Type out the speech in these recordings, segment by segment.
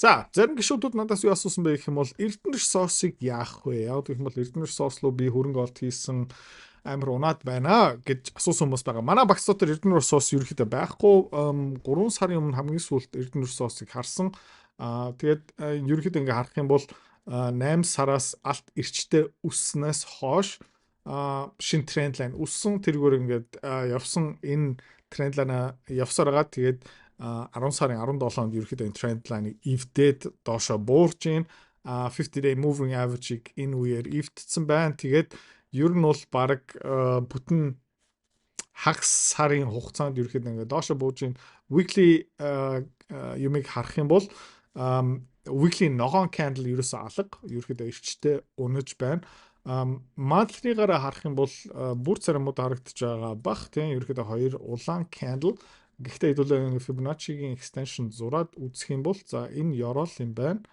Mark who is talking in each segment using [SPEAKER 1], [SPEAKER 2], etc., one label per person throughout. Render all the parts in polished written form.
[SPEAKER 1] За, зарим гишүүдүүд надаас юу асуусан бэ гэх юм бол эрдэнэ ресурсыг яах вэ? Яг гэх юм бол эрдэнэ ресурс руу би хөрөнгө олт хийсэн амар унаад байна гэж асуусан хүмүүс байгаа. Манай багц дотор эрдэнэ ресурс ерөөхдөө байхгүй 3 сарын өмнө хамгийн сүүлд эрдэнэ ресурсыг харсан. Тэгээд ерөөхдөө ингээ харах юм бол 8 сараас алт эрчтэй өсснөөс хойш шин тренд лайн өссөн тэргээр ингээд явсан энэ тренд лайна явсаар байгаа. Тэгээд 10 сарын 17-нд ерөөхдөө энэ тренд лайныг эвдээд доошо буурж ийн 50 day moving average-ийг энэ үеэр эвдсэн байна. Тэгээд ер нь бол баг бүтэн хагас сарын хугацаанд ерөөхдөө ингээд доошо бууж ийн weekly юмыг харах юм бол weekly ногоон candle ерөөсөө алга ерөөхдөө эрчтэй унаж байна. Monthly-гаараа харах юм бол бүр царамууд харагдаж байгаа бах тийм ерөөхдөө хоёр улаан candle. Гэхдээ хэдүүлээ Fibonacci-гийн extension зураад үзэх юм бол за энэ ёроол юм байна.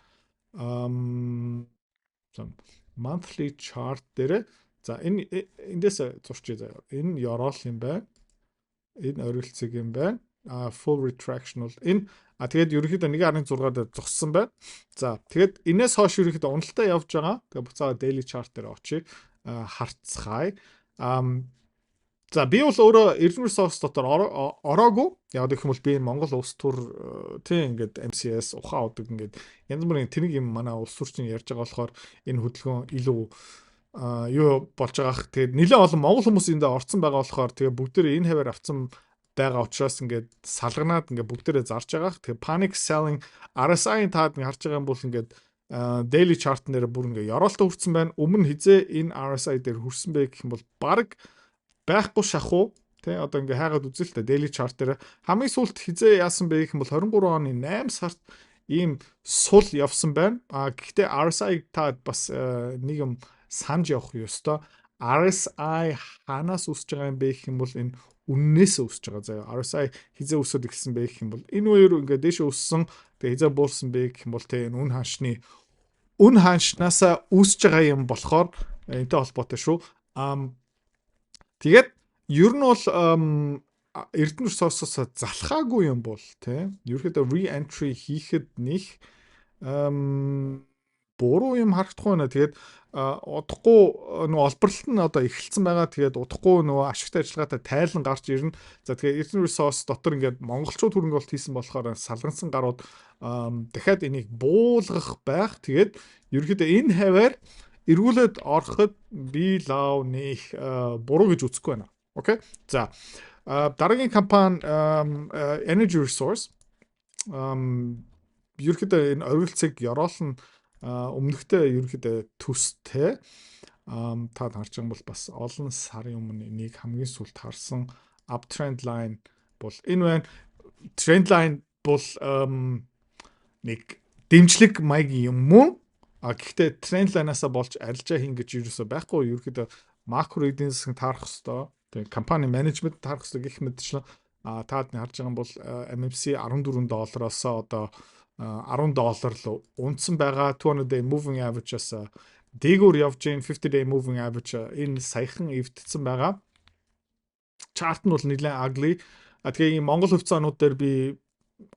[SPEAKER 1] Monthly chart дээр за энэ эндээс зурчээ заяа. Энэ ёроол юм байна. Энэ орилцэг юм байна. Full retraction бол энэ тэгээд ерөнхийдөө 1.6-аар зогссон байна. За тэгээд энэс хойш ерөнхийдөө уналтаа явж байгаа. Тэгээд буцаага daily chart дээр очие харцгаая. За би бол өөрөө эрдэнэ ресурс дотор ороогүй. Яг гэх юм бол би Монгол улс төр тийм ингээд MCS ухаан удаг ингээд янз бүрийн тэнэг юм манай улс төрчин ярьж байгаа болохоор энэ хөдөлгөөн илүү юу болж байгаах. Тэгээд нэлээд олон монгол хүмүүс эндээ орцсон байгаа болохоор тэгээд бүгдээрээ энэ хаваар авцсан байгаа учраас ингээд салганаад ингээд бүгдээрээ зарж байгаах. Тэгээд panic selling RSI-ийн таад ингээд харж байгаа юм бол ингээд daily chart нэр бүр ингээд ёроолтой хүрсэн байна. Өмнө хизээ энэ RSI дээр хүрсэн бэ гэх юм бол баг байхгүй шахуу тий одоо ингээ хайгаад үзэл та daily chart дээр хамгийн сүүлд хизээ яасан бэ гэх юм бол 23 оны 8 сард ийм сул явсан байна. Гэхдээ RSI та бас нэг юм санаж явах ёстой. RSI ханаас үсэж байгаа юм бэ гэх юм бол энэ үннээс үсэж байгаа заяа. RSI хизээ өсөд ихсэн бэ гэх юм бол энэ үеэр ингээ дээш өссөн тэгээ хизээ буурсан бэ гэх юм бол тий энэ үн ханшнаасаа үсэж байгаа юм болохоор энэтэй холбоотой шүү. Тэгээд ер нь бол эрдэнэ ресурсоос залхаагүй юм бол тийм ерөөхдөө re-entry хийхэд нэг буруу юм харагдахгүй байна. Тэгээд удахгүй нөгөө олборлолт нь одоо эхэлсэн байгаа. Тэгээд удахгүй нөгөө ашигтай ажиллагаатай тайлан гарч ирнэ. За тэгээд эрдэнэ ресурс дотор ингээд монголчууд хөрөнгө олт хийсэн болохоор салгансан гарууд дахиад энийг буулгах байх. Тэгээд ерөөхдөө энэ хаваар эргүүлээд ороход би лав нэх буруу гэж үзэхгүй байна. Окей. За дараагийн компани Energy Resource ерөөхдөө энэ орилцыг ёроолн өмнөхтэй ерөөхдөө төстэй та харж байгаа бол бас олон сарын өмнө энийг хамгийн сүүлд харсан uptrend line бол энэ байна. Trend line бол нэг дэмжлэг маягийн юм уу? Гэхдээ тренд лайнасаа болж арилжаа хийн гэж юусоо байхгүй. Ерөөхдөө макро эдийн засгийн таарах хэвээр. Тэгээ компани менежмент таарах хэвээр гэх мэтчлэн таад харж байгаа бол MMC $14-оос одоо $10 руу унтсан байгаа. 200 day moving average-аас дээгүүр явж гин 50 day moving average энэ саяхан эвдсэн байгаа. Чарт нь бол нэлээд ugly. Тэгээ Монгол хувьцаанууд дээр би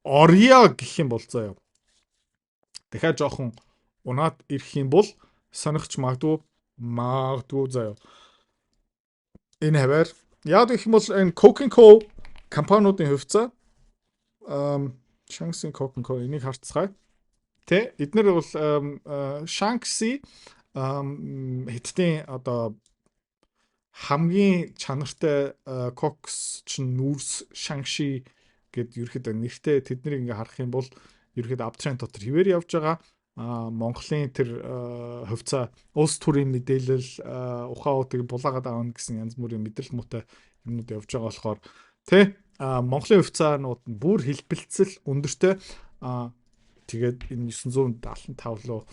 [SPEAKER 1] орё гэх юм бол заяа. Дахиад жоохон унаад ирэх юм бол сонирхч магадгүй заяа. Энэ хавар яг гэх юм бол энэ Coca-Cola компаниудын хувьцаа Shanxi Coca-Cola энийг харцгаая. Тэ эднэр бол Shanxi хэдтийн одоо хамгийн чанартай Cox чин нүүрс Shanxi гэд ерөөхдөө нэртэй тэднийг ингээ харах юм бол ерөөхдөө uptrend дотор хിവэр явж байгаа. Монголын тэр хувьцаа улс төрийн мэдээлэл ухаан утыг булаагаад аавна гэсэн янз бүрийн мэдрэл муутай юмнууд явж байгаа болохоор тий Монголын хувьцаанууд нь бүр хэлбэлцэл өндөртэй тэгээд энэ 975 руу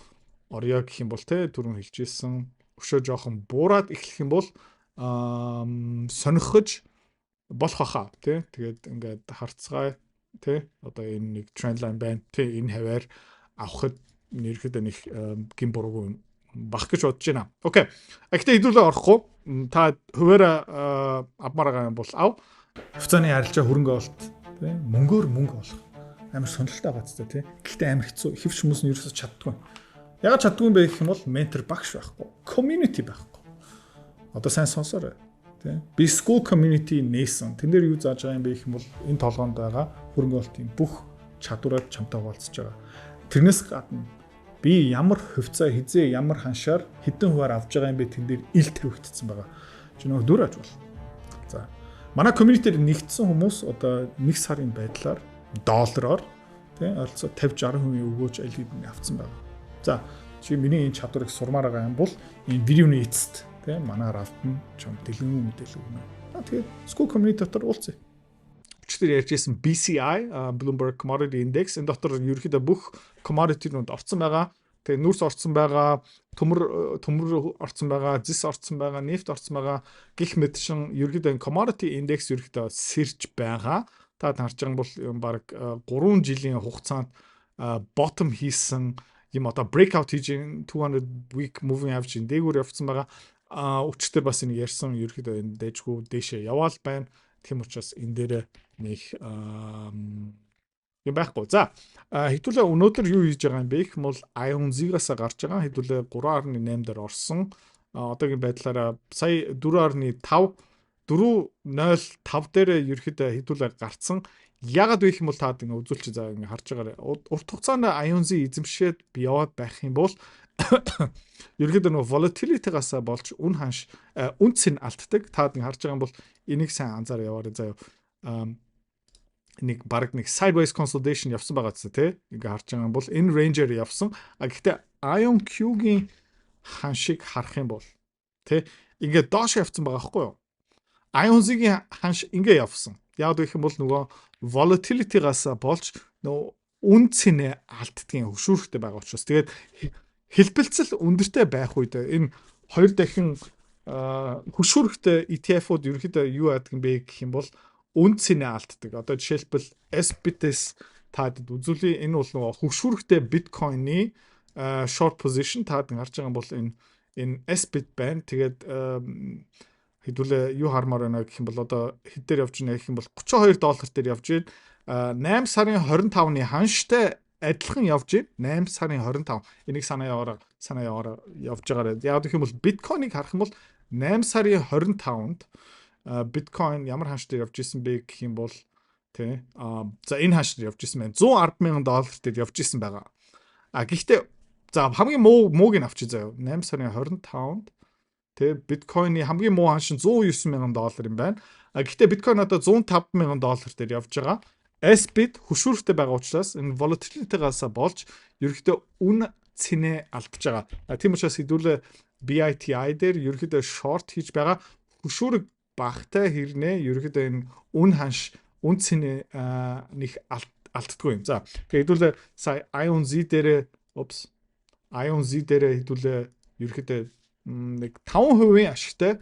[SPEAKER 1] орё гэх юм бол тий түрүүн хэлжсэн өшөө жоохон буураад эхлэх юм бол сонирхож болох хаа тий тэгээд ингээд харцгаая тий одоо энэ нэг тренд лайн байна тий энэ хаваар авахд нэрхэд нэг гин буруугүй бах гэж бодож байна. Окей. Гэхдээ хэдүүлээ орохгүй. Та хуваараа авмаар байгаа юм бол ав. Хувьцааны арилжаа хөрөнгө олт тийм мөнгөөр мөнгө олох. амар сонирхолтой байгаа ч тий. Гэхдээ амар хэцүү. Ихэвч хүмүүс нь ерөөсөж чаддгүй. Ягаад чаддгүй юм бэ гэх юм бол ментор багш байхгүй. Community байхгүй. Одоо сайн сонсоорой. Тий. Би school community нээсэн. Тэн дээр юу зааж байгаа юм бэ гэх юм бол энэ толгоонд байгаа хөрөнгө оруулалтын бүх чадвараар чамтай хуваалцаж байгаа. Тэрнээс гадна би ямар хувьцаа хизээ ямар ханшаар хэдэн хуваар авж байгаа юм бэ тэн дээр ил тавигдсан байгаа. Чи нөгөө дүр аж бол. За. Манай community-ээр нэгдсэн хүмүүс одоо 1 сарын байдлаар доллараар тий ойролцоо 50-60% өгөөж аль хэдийн авцсан байгаа. За чи миний энэ чадварыг сурмаар байгаа юм бол энэ видеоны эцэст тий манаар автна чам дэлгэн мэдээлэл өгнө. Тэгээд school community дотор уулзъя. Өчигдөр ярьжсэн BCI Bloomberg Commodity Index энэ дотор ерөөхдөө бүх commodity-нууд орсон байгаа. Тэгээ нүрс орсон байгаа, төмөр орсон байгаа, зис орсон байгаа, нефт орсон байгаа гих мэтшин ерөөхдөө commodity index ерөөхдөө сэрж байгаа. Та харж байгаа бол баг 3 жилийн хугацаанд bottom хийсэн юм одоо breakout хийж 200 week moving average дээгүүр явцсан байгаа. Өчтөр бас энэ ярьсан ерөөхдөө энэ дэжгүй дэшээ яваал байна. Тийм учраас энэ дээр нэг юм байхгүй. За хэдүүлээ өнөөдөр юу хийж байгаа юм бэ гэх юм бол IONZ-аас гарч байгаа хэдүүлээ 3.8 дээр орсон. Одоогийн байдлаараа сая 4.5 4.05 дээр ерөөхдөө хэдүүлээ гарцсан. Ягаад вэ гэх юм бол таад ингэ үзүүлчих заа ингэ харж байгаарай. Урт хугацаанд IONZ эзэмшээд би яваад байх юм бол ерөөхдөө нөгөө volatility-гаас болж үн цэн алддаг. Таад ингэ харж байгаа юм бол энийг сайн анзаар яваарай заяа. Нэг баг нэг sideways consolidation явсан байгаа ч тий. Ингээ харж байгаа юм бол энэ range-ээр явсан. Гэхдээ IONQ-гийн ханшийг харах юм бол тий ингээ доош явцсан байгаа байхгүй юу? IONZ-гийн ханш ингээ явсан. Яг гэх юм бол нөгөө volatility-гаас болж нөгөө үн цэнэ алддгийн хөшүүрхтэй байгаа учраас тэгээд хэлбэлцэл өндөртэй байх үед энэ хоёр дахин хөшүүрхтэй ETF-ууд ерөөхдөө юу яадаг юм бэ гэх юм бол үн цэнэ алддаг. Одоо жишээлбэл SBIT-с таад үзүүлээ энэ бол нөгөө хөшүүрхтэй биткойны short position таад гарч байгаа юм бол энэ SBIT байна. Тэгээд хэдүүлээ юу хармаар байна гэх юм бол одоо хэд дээр явж байна гэх юм бол $32 дээр явж байна. 8 сарын 25-ны ханштай адилхан явж байна. 8 сарын 25. Энийг санаа яваараа явж байгаарай. Яг гэх юм бол биткойныг харах юм бол 8 сарын 25-нд биткойн ямар ханш дээр явж исэн бэ гэх юм бол тий за энэ ханш дээр явж исэн байна. $110,000 дээр явж исэн байгаа. Гэхдээ за хамгийн мууг нь авчи заяа. 8 сарын 25-нд тий биткойны хамгийн муу ханш нь $109,000 юм байна. Гэхдээ биткойн одоо $105,000 дээр явж байгаа. SBIT хөшүүрхтэй байгаа учраас энэ volatility-гаас болж ерөөхдөө үн цэнэ алдж байгаа. Тийм учраас хэдүүлээ BITI дээр ерөөхдөө short хийж байгаа хөшүүрэг багтай хэрнээ ерөөхдөө энэ үн цэнэ нэг алддаггүй юм. За тэгээд хэдүүлээ сая IONZ дээр хэдүүлээ ерөөхдөө нэг 5% ашигтай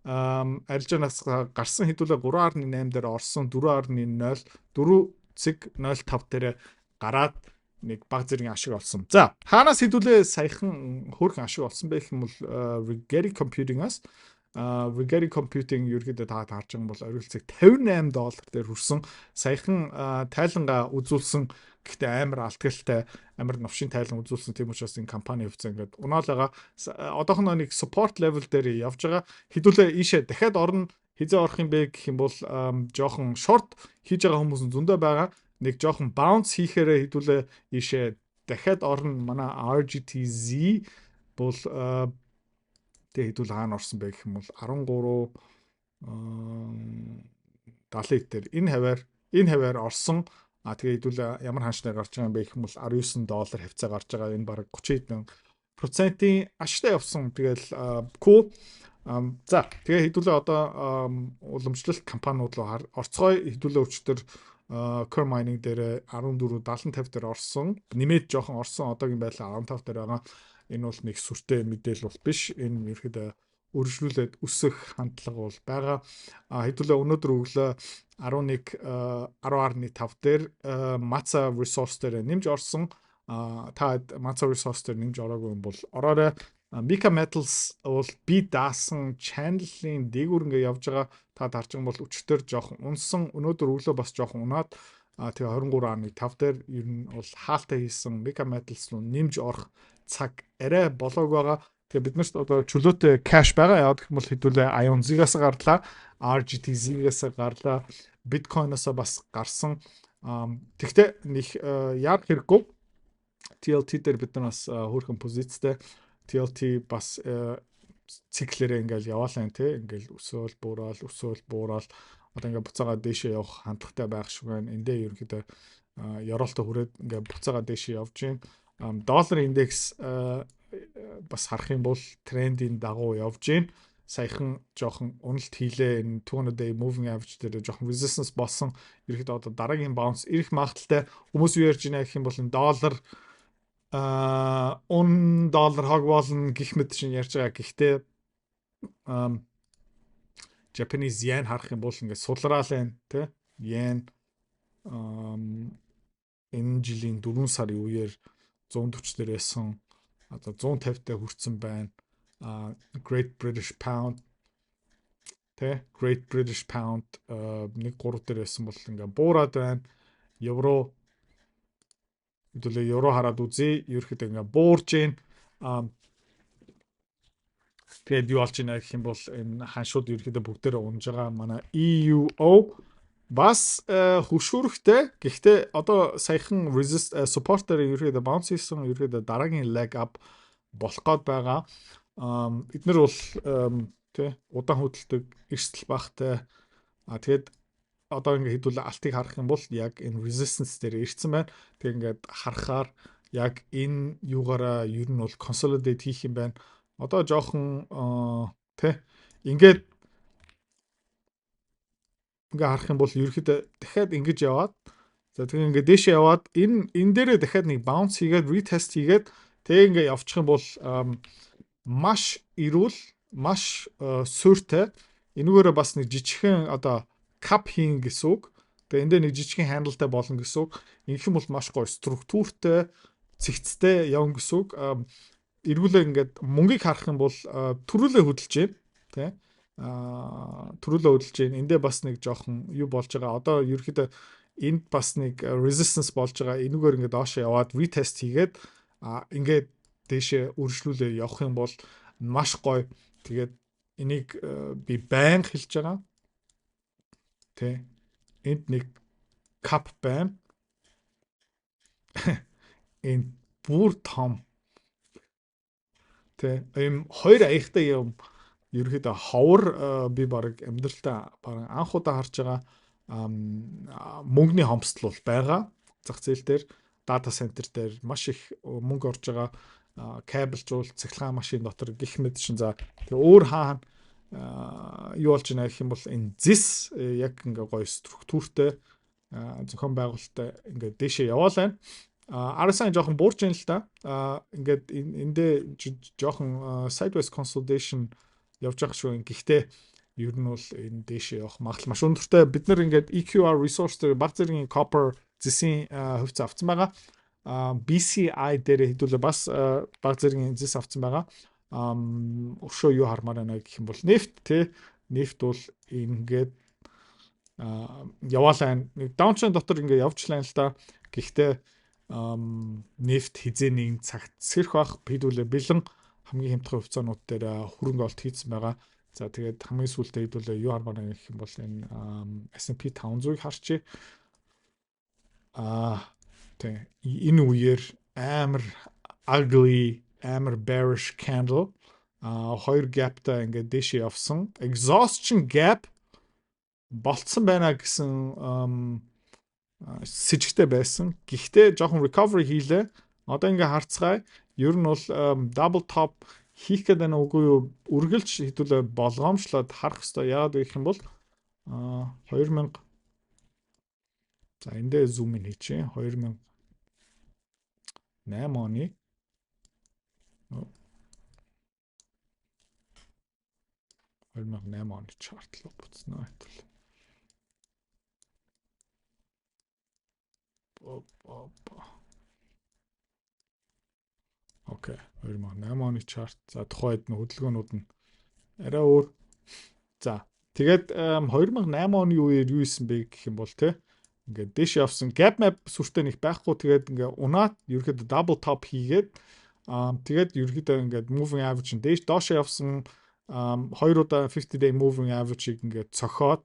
[SPEAKER 1] арилжаанаас гарсан хэдүүлээ 3.8 дээр орсон 4.0 дээр гараад нэг баг зэргийн ашиг олсон. За хаанаас хэдүүлээ саяхан хөөрхөн ашиг олсон бэ гэх юм бол Rigetti Computing-аас Rigetti Computing ерөөдөө та харж байгаа бол оройцог $58 дээр хүрсэн. Саяхан тайлангаа үзүүлсэн гэхдээ амар алтгалтай амар новшин тайлан үзүүлсэн тийм учраас энэ компани хувьцаа ингээд унаалгаа одоохон нэг support level дээр явж байгаа. Хэдүүлээ ийшээ дахиад орно хизээ орох юм бэ гэх юм бол жоохон short хийж байгаа хүмүүс зөндөө байгаа. Нэг жоохон bounce хийхээрээ хэдүүлээ ийшээ дахиад орно. Манай RGTZ бол тэг хэдүүл хаана орсон бэ гэх юм бол 13.70 дээр энэ хаваар орсон. Тэгээ хэдүүл ямар ханштай гарч байгаа юм бэ гэх юм бол $19 хавцаа гарч байгаа. Энэ бараг 30% ашигтай явсан. Тэгэл cool. За тэгээ хэдүүлээ одоо уламжлалт компаниуд руу орцгой хэдүүлээ өчтөр Core Mining дээр 14.70-50 дээр орсон. Нэмээд жоохон орсон. Одоогийн байдлаар 15 дээр байгаа. Энэ бол нэг сүртэй мэдээлэл бол биш. Энэ ерөөдөө өргөжлүүлээд өсөх хандлага бол байгаа. Хэдүүлээ өнөөдөр өглөө 10.5 дээр Matsa Resource дээр нэмж орсон. Та Matsa Resource дээр нэмж ороогүй юм бол ороорой. Mika Metals бол би даасан channel-ийн дээгүүр ингээ явж байгаа. Та харж байгаа бол өчтөр жоохон унсан. Өнөөдөр өглөө бас жоохон унаад Тэгээ 23.5 дээр ер нь бол хаалтаа хийсэн Mega Metals руу нэмж орох цаг арай болоог байгаа. Тэгээ бид нарт одоо чөлөөтэй cash байгаа. Яагаад гэх юм бол хэдүүлээ IONZ-аас гарлаа, RGTZ-ээс гарлаа, Bitcoin-оос бас гарсан. Тэгтээ нэг яар хэрэггүй. TLT дээр бид нар бас хөөрхөн позицтэй. TLT бас циклэрээ ингээл яваалаа тий. Ингээл өсөөл буурал одоо ингээ буцаага дээшээ явах хандлагатай байх шиг байна. Эндээ ерөнхийдөө ёроолтой хүрээд ингээ буцаага дээшээ явж байна. Доллар индекс бас харах юм бол трендийн дагуу явж байна. Саяхан жоохон уналт хийлээ энэ 200 day moving average дээр жоохон resistance болсон. Ерөнхийдөө одоо дараагийн bounce ирэх магадaltaй. Хүмүүс юу ярьж байна гэх юм бол энэ доллар $1 хог болно гэх мэт чинь ярьж байгаа. Гэхдээ Japanese yen харах юм бол ингээд сулраал байна тий. Yen энэ жилийн 4 сарын үеэр 140 дээр байсан. Одоо 150-тай хүрсэн байна. Great British Pound тий. Great British Pound 1.3 дээр байсан бол ингээд буураад байна. Евро хэдүүлээ евро хараад үзье. Ерөөхдөө ингээд буурж байна. Тэгээд юу болж байна гэх юм бол энэ ханшууд ерөөхдөө бүгдээрээ унж байгаа. Манай EUO бас хөшүүрхтэй. Гэхдээ одоо саяхан supporter ерөөхдөө bounce хийсэн, ерөөхдөө дараагийн leg up болох гээд байгаа. Эднэр бол тий удаан хөдөлдөг эрсдэл багтай. Тэгээд одоо ингээд хэдүүлээ алтыг харах юм бол яг энэ resistance дээр ирсэн байна. Тэгээд ингээд харахаар яг энэ юугаараа ер нь бол consolidate хийх юм байна. Одоо жоохон тий ингээд харах юм бол ерөөхдөө дахиад ингэж яваад за тэгээ ингээд дээшээ яваад энэ дээрээ дахиад нэг bounce хийгээд retest хийгээд тэгээ ингээд явчих юм бол маш эрүүл маш суурьтай энүүгээрээ бас нэг жижигхэн одоо cap хийн гэсэн үг. Тэгээ эндээ нэг жижигхэн хандлалтай болно гэсэн үг. Ингэх юм бол маш гоё структуртай цэгцтэй явна гэсэн үг. Эргүүлээ ингээд мөнгийг харах юм бол төрүүлээ хөдөлж байна тий төрүүлээ хөдөлж байна. Эндээ бас нэг жоохон юу болж байгаа. Одоо ерөөхдөө энд бас нэг resistance болж байгаа. Энүүгээр ингээд доошоо яваад retest хийгээд ингээд дээшээ үржлүүлээ явах юм бол маш гоё. Тэгээд энийг би байнга хэлж байгаа тий энд нэг cap байна. энэ бүр том тий ийм хоёр аягтай юм ерөөхдөө ховор би баг амьдралтаа баг анх удаа харж байгаа мөнгөний хомсдол бол байгаа. Зах зээл дээр дата центр дээр маш их мөнгө орж байгаа. Кабелжуул цахилгаан машин дотор гих мэт шин за тэгээ өөр хаана юу болж байна гэх юм бол энэ зис яг ингээ гоё структуртэй зохион байгуулалттай ингээ дээшээ яваал байна. RSI жоохон буурж байна л да. Ингээд эндээ жоохон sideways consolidation явж байгаа шүү. Гэхдээ ер нь бол энэ дээшээ явах магадлал маш өндөртэй. Бид нар ингээд EQR resource дээр баг зэргийн copper зэсийн хувьц авсан байгаа. BCI дээр хэдүүлээ бас баг зэргийн зэс авсан байгаа. Өшөө юу хармаар байна гэх юм бол нефт тий. Нефт бол ингээд яваалаа. Нэг даунчны дотор ингээд явжлаа л да. Гэхдээ нефт хизээний цагт сэрх бах хэдүүлээ бэлэн хамгийн хямдхан хувьцаанууд дээр хөрөнгө олт хийсэн байгаа. За тэгээд хамгийн сүүлдээ хэдүүлээ юу хармаар байна гэх юм бол энэ S&P 500-ыг харчээ. Тэ энэ үеэр амар ugly, амар bearish candle хоёр gapтай ингээд дэшээ явсан. Exhaustion gap болцсон байна гэсэн сэжигтэй байсан. Гэхдээ жоохон recovery хийлээ. Одоо ингээ харцгаая. Ер нь бол double top хийх гэдэг нь үгүй юу? Үргэлж хэдүүлээ болгоомжлоод харах хэрэгтэй. Яагаад гэх юм бол 2000 за эндээ зум ин хийчихье. 2008 оны 2008 оны чарт руу буцнаа хэвгүй. Окей, 2008 оны чарт. За тухайд нь хөдөлгөөнүүд нь арай өөр. За тэгээд 2008 оны үеэр юу исэн бэ гэх юм бол те ингээд дээш явсан gap map сүртэй нэг байхгүй тэгээд ингээд унаад ерөөхдөө double top хийгээд тэгээд ерөөхдөө ингээд moving average нь дээш доош явсан 2 удаа 50 day moving average-ийг ингээд цохоод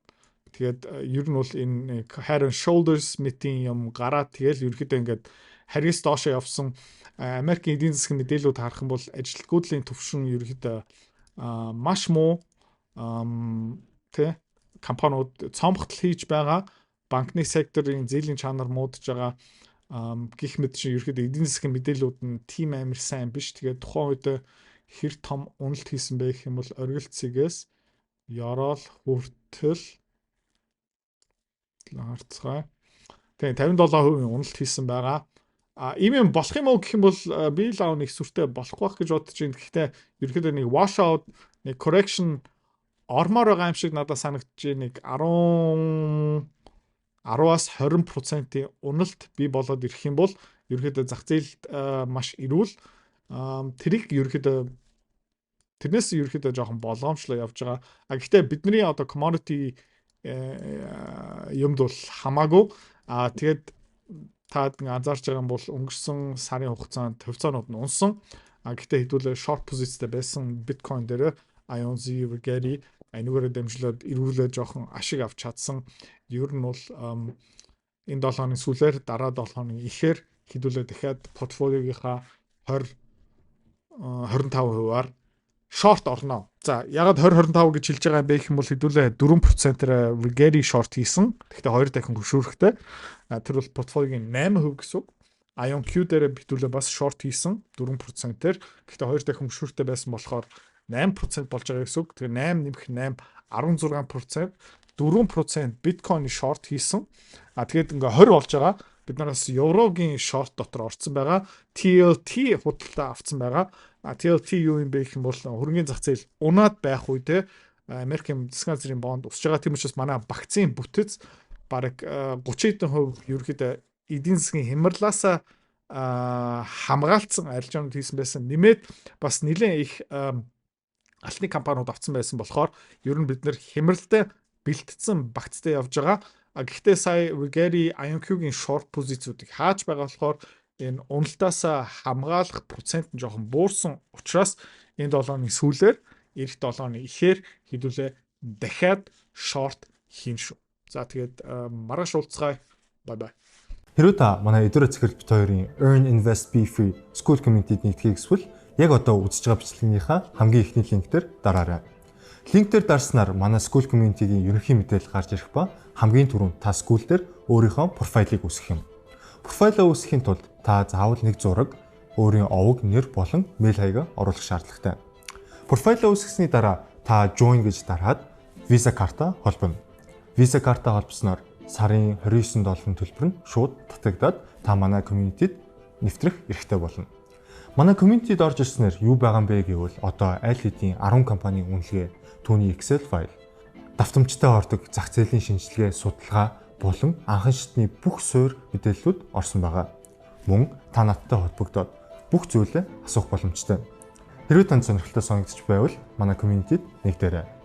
[SPEAKER 1] тэгээд ер нь бол энэ head and shoulders meeting юм гараад тэгээд ерөөхдөө ингээд харьяас доош явсан Америкийн эдийн засгийн мэдээллүүд харах юм бол ажилтгуудлын түвшин ерөөхдөө маш муу компаниуд цомгтол хийж байгаа банкны секторын зээлийн чанар муудаж байгаа гих мэт чинь ерөөхдөө эдийн засгийн мэдээллүүд нь тийм амар сайн биш. Тэгээд тухайн үед хэр том уналт хийсэн бэ гэх юм бол оргилцгээс Ёроол хүртэл харцгаа. Тэгээ 57% уналт хийсэн байгаа. Ийм юм болох юм уу гэх юм бол би л нэг сүртэй болохгүй байх гэж бодож байна. Гэхдээ ерөөхдөө нэг wash out, нэг correction ормоор байгаа юм шиг надад санагдаж байна. Нэг 10-аас 20% уналт бий болоод ирэх юм бол ерөөхдөө зах зээлд маш эрүүл тэрийг ерөөхдөө тэрнээс ерөөхдөө жоохон болгоомжлоо явж байгаа. Гэхдээ бидний одоо commodity юмд бол хамаагүй. Тэгээд та анзаарч байгаа юм бол өнгөрсөн сарын хугацаанд төвцөөнүүд нь унсан. Гэхдээ хэдүүлээ short позицтэй байсан биткойн дээр IONZ, Rigetti энүүгээр дэмжлээд эргүүлээ жоохон ашиг авч чадсан. Ер нь бол энэ 7 хоногийн сүүлээр дараа 7 хоногийн ихээр хэдүүлээ дахиад портфолиогийнхаа 25%-аар short орно. За ягаад 20-25 гэж хэлж байгаа юм бэ гэх юм бол хэдүүлээ 4%-ээр Rigetti short хийсэн. Гэхдээ 2 дахин хөшөөрөхтэй. Тэр бол портфолиогийн 8% гэсэн үг. IonQ дээр хэдүүлээ бас short хийсэн 4%-ээр. Гэхдээ 2 дахин хөшөөрөхтэй байсан болохоор 8% болж байгаа гэсэн үг. Тэгэхээр 8 нэмэх 8 16%, 4% биткойн short хийсэн. Тэгээд ингээ 20 болж байгаа. Бид нараас еврогийн short дотор орсон байгаа. TLT худалдаа авсан байгаа. TLT юу юм бэ гэх юм бол хөрөнгөний зах зээл унаад байх үедээ Америкийн засгийн газрын бонд өсөж байгаа. Тийм учраас манай вакцины бүтэц бараг 30% ерөөхдөө эдийн засгийн хямралаасаа хамгаалцсан арилжаанууд хийсэн байсан. Нэмээд бас нэлээд их алтны компаниуд авсан байсан болохоор ер нь бид нэр хямралтай бэлтгэсэн багцтай явж байгаа. Гэхдээ сая Rigetti IonQ-гийн short позициудыг хааж байгаа болохоор энэ уналтаас хамгаалах процент нь жоохон буурсан учраас энэ 7 оны сүүлээр эх 7 оны ихээр хэдүүлээ дахиад short хийн шүү. За тэгээд маргааш уулзцай. Bye bye.
[SPEAKER 2] Хэрвээ та манай эдгээр цэцэрлэг бит хоёрын Earn Invest Be Free School Community-д нэгдэхийг эсвэл яг одоо үзэж байгаа бичлэгийнхаа хамгийн ихний линк дээр дараарай. Линк дээр дарснаар манай School Community-гийн ерөнхий мэдээлэл гарч ирэх ба хамгийн түрүүнд та school дээр өөрийнхөө профайлыг үүсгэх юм. Профайлаа үүсгэхийн тулд та заавал нэг зураг, өөрийн овог, нэр болон мэйл хаягаа оруулах шаардлагатай. Профайлаа үүсгэсний дараа та join гэж дараад Visa карта холбоно. Visa карта холбосноор сарын 29 долларын төлбөр нь шууд татагдаад та манай community-д нэвтрэх эрхтэй болно. Манай community-д орж ирснээр юу байгаа юм бэ гэвэл одоо аль хэдийн 10 компанийн үнэлгээ, түүний Excel файл, давтамжтай ордог зах зээлийн шинжилгээ, судалгаа болон анхан шатны бүх суурь мэдээллүүд орсон байгаа. Мөн та надтай холбогдоод бүх зүйлээ асуух боломжтой. Хэрвээ танд сонирхолтой санагдчих байвал манай community-д нэгдээрэй.